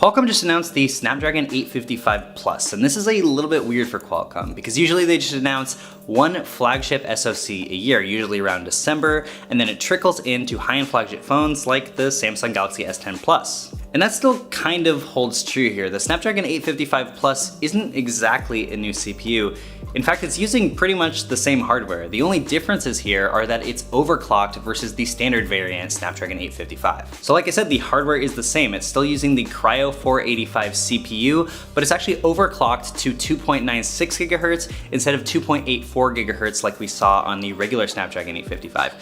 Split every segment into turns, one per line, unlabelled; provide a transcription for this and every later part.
Qualcomm just announced the Snapdragon 855 Plus, and this is a little bit weird for Qualcomm because usually they just announce one flagship SoC a year, usually around December, and then it trickles into high-end flagship phones like the Samsung Galaxy S10 Plus. And that still kind of holds true here. The Snapdragon 855 Plus isn't exactly a new CPU. In fact, it's using pretty much the same hardware. The only differences here are that it's overclocked versus the standard variant Snapdragon 855. So like I said, the hardware is the same. It's still using the Cryo 485 CPU, but it's actually overclocked to 2.96 GHz instead of 2.84 GHz like we saw on the regular Snapdragon 855.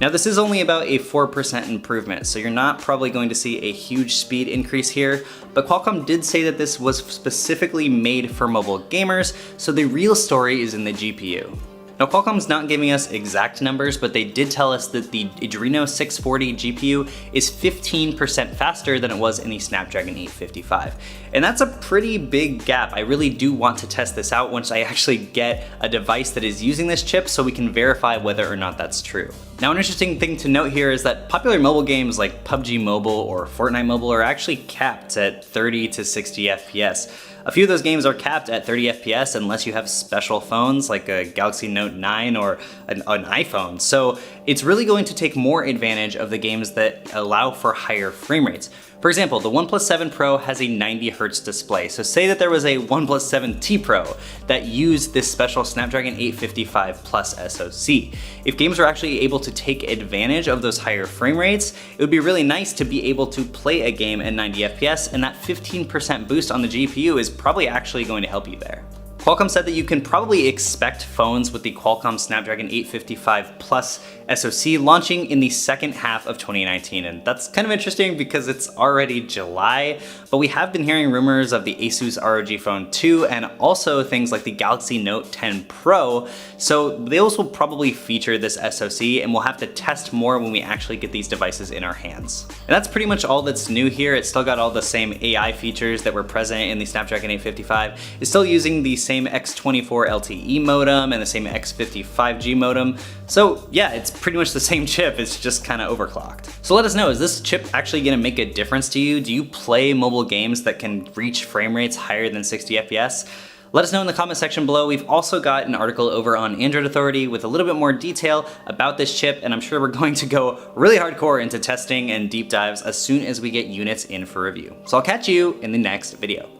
Now this is only about a 4% improvement, so you're not probably going to see a huge speed increase here, but Qualcomm did say that this was specifically made for mobile gamers, so the real story is in the GPU. Now Qualcomm's not giving us exact numbers, but they did tell us that the Adreno 640 GPU is 15% faster than it was in the Snapdragon 855. And that's a pretty big gap. I really do want to test this out once I actually get a device that is using this chip so we can verify whether or not that's true. Now an interesting thing to note here is that popular mobile games like PUBG Mobile or Fortnite Mobile are actually capped at 30 to 60 FPS. A few of those games are capped at 30 FPS unless you have special phones like a Galaxy Note 9 or an iPhone. So it's really going to take more advantage of the games that allow for higher frame rates. For example, the OnePlus 7 Pro has a 90 Hz display. So say that there was a OnePlus 7T Pro that used this special Snapdragon 855 Plus SoC. If games are actually able to take advantage of those higher frame rates, it would be really nice to be able to play a game at 90 FPS, and that 15% boost on the GPU is probably actually going to help you there. Qualcomm said that you can probably expect phones with the Qualcomm Snapdragon 855 Plus SoC launching in the second half of 2019, and that's kind of interesting because it's already July, but we have been hearing rumors of the Asus ROG Phone 2 and also things like the Galaxy Note 10 Pro, so those will probably feature this SoC, and we'll have to test more when we actually get these devices in our hands. And that's pretty much all that's new here. It's still got all the same AI features that were present in the Snapdragon 855. It's still using the same X24 LTE modem and the same X50 5G modem, so yeah, it's pretty much the same chip, it's just kind of overclocked. So let us know, is this chip actually gonna make a difference to you? Do you play mobile games that can reach frame rates higher than 60 FPS? Let us know in the comment section below. We've also got an article over on Android Authority with a little bit more detail about this chip, and I'm sure we're going to go really hardcore into testing and deep dives as soon as we get units in for review. So I'll catch you in the next video.